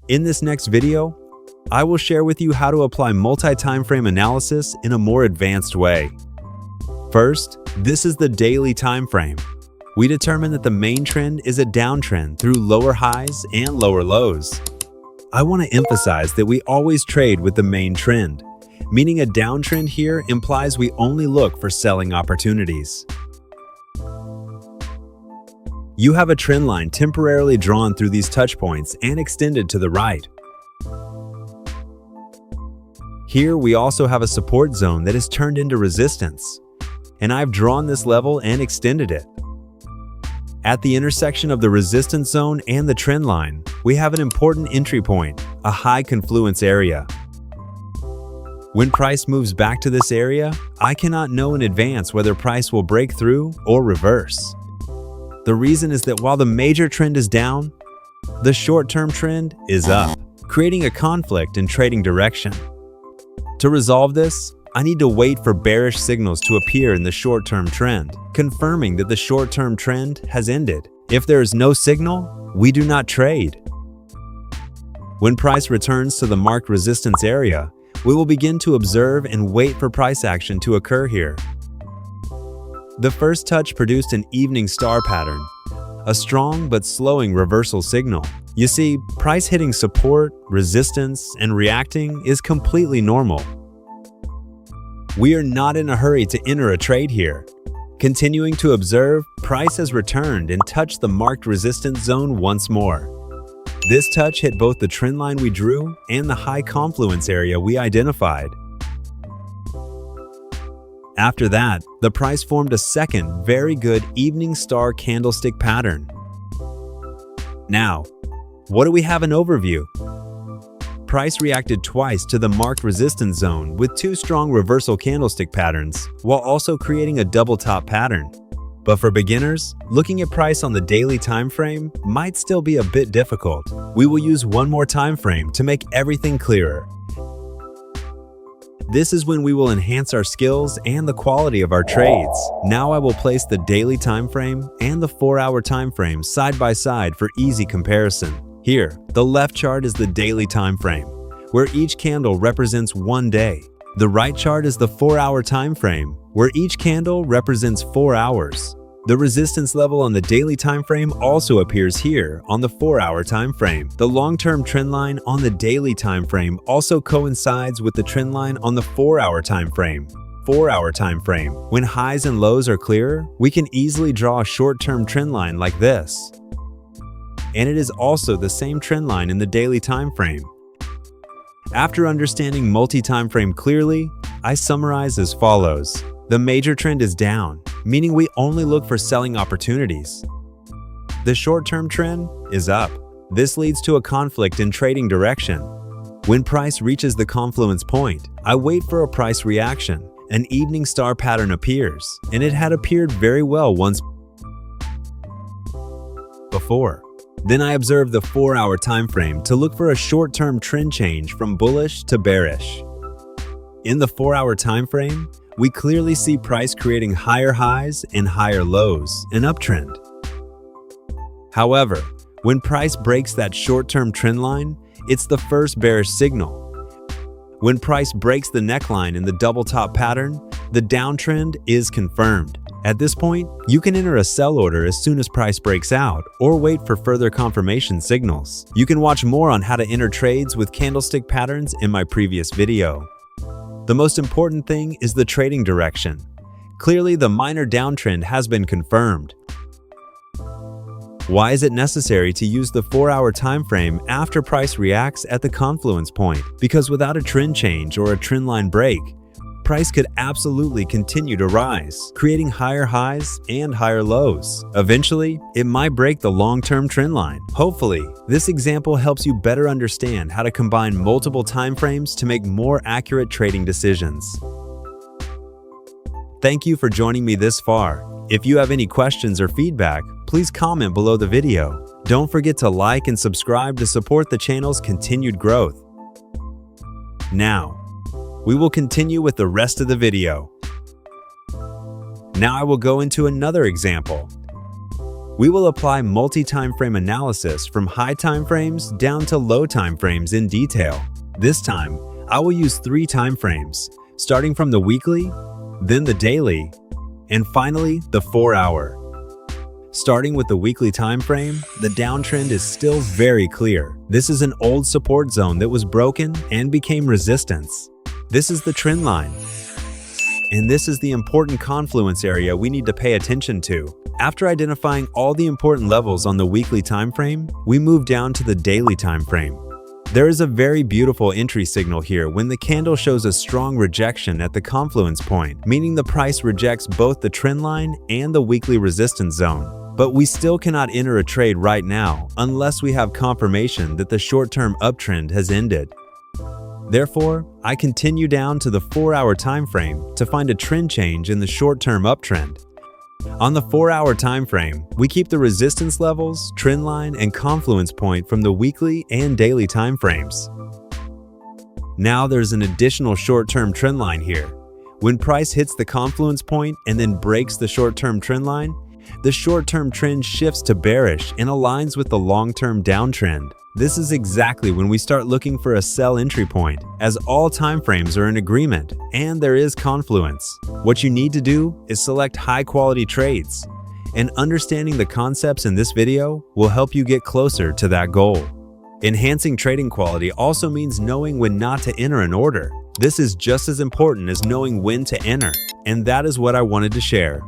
In this next video, I will share with you how to apply multi-time frame analysis in a more advanced way. First, this is the daily time frame. We determine that the main trend is a downtrend through lower highs and lower lows. I want to emphasize that we always trade with the main trend, meaning a downtrend here implies we only look for selling opportunities. You have a trend line temporarily drawn through these touch points and extended to the right. Here we also have a support zone that is turned into resistance, and I've drawn this level and extended it. At the intersection of the resistance zone and the trend line, we have an important entry point, a high confluence area. When price moves back to this area, I cannot know in advance whether price will break through or reverse. The reason is that while the major trend is down, the short-term trend is up, creating a conflict in trading direction. To resolve this, I need to wait for bearish signals to appear in the short-term trend, confirming that the short-term trend has ended. If there is no signal, we do not trade. When price returns to the marked resistance area, we will begin to observe and wait for price action to occur here. The first touch produced an evening star pattern, a strong but slowing reversal signal. You see, price hitting support, resistance, and reacting is completely normal. We are not in a hurry to enter a trade here. Continuing to observe, price has returned and touched the marked resistance zone once more. This touch hit both the trend line we drew and the high confluence area we identified. After that, the price formed a second very good evening star candlestick pattern. Now, what do we have in overview? Price reacted twice to the marked resistance zone with two strong reversal candlestick patterns, while also creating a double top pattern. But for beginners, looking at price on the daily time frame might still be a bit difficult. We will use one more time frame to make everything clearer. This is when we will enhance our skills and the quality of our trades. Now I will place the daily time frame and the 4-hour time frame side by side for easy comparison. Here, the left chart is the daily time frame, where each candle represents one day. The right chart is the 4-hour time frame, where each candle represents 4 hours. The resistance level on the daily time frame also appears here on the 4-hour time frame. The long-term trend line on the daily time frame also coincides with the trend line on the 4-hour time frame. 4-hour time frame. When highs and lows are clearer, we can easily draw a short-term trend line like this. And it is also the same trend line in the daily time frame. After understanding multi-time frame clearly, I summarize as follows. The major trend is down, meaning we only look for selling opportunities. The short-term trend is up. This leads to a conflict in trading direction. When price reaches the confluence point, I wait for a price reaction. An evening star pattern appears, and it had appeared very well once before. Then I observe the 4-hour time frame to look for a short-term trend change from bullish to bearish. In the 4-hour time frame, we clearly see price creating higher highs and higher lows, an uptrend. However, when price breaks that short-term trend line, it's the first bearish signal. When price breaks the neckline in the double top pattern, the downtrend is confirmed. At this point, you can enter a sell order as soon as price breaks out or wait for further confirmation signals. You can watch more on how to enter trades with candlestick patterns in my previous video. The most important thing is the trading direction. Clearly, the minor downtrend has been confirmed. Why is it necessary to use the 4-hour time frame after price reacts at the confluence point? Because without a trend change or a trend line break, price could absolutely continue to rise, creating higher highs and higher lows. Eventually, it might break the long-term trend line. Hopefully, this example helps you better understand how to combine multiple time frames to make more accurate trading decisions. Thank you for joining me this far. If you have any questions or feedback, please comment below the video. Don't forget to like and subscribe to support the channel's continued growth. Now, we will continue with the rest of the video. Now I will go into another example. We will apply multi-timeframe analysis from high timeframes down to low timeframes in detail. This time, I will use 3 timeframes, starting from the weekly, then the daily, and finally the 4-hour. Starting with the weekly time frame, the downtrend is still very clear. This is an old support zone that was broken and became resistance. This is the trend line. And this is the important confluence area we need to pay attention to. After identifying all the important levels on the weekly time frame, we move down to the daily time frame. There is a very beautiful entry signal here when the candle shows a strong rejection at the confluence point, meaning the price rejects both the trend line and the weekly resistance zone. But we still cannot enter a trade right now unless we have confirmation that the short-term uptrend has ended. Therefore, I continue down to the 4-hour time frame to find a trend change in the short-term uptrend. On the 4-hour time frame, we keep the resistance levels, trend line, and confluence point from the weekly and daily time frames. Now there's an additional short-term trend line here. When price hits the confluence point and then breaks the short-term trend line, the short-term trend shifts to bearish and aligns with the long-term downtrend. This is exactly when we start looking for a sell entry point, as all timeframes are in agreement and there is confluence. What you need to do is select high-quality trades, and understanding the concepts in this video will help you get closer to that goal. Enhancing trading quality also means knowing when not to enter an order. This is just as important as knowing when to enter, and that is what I wanted to share.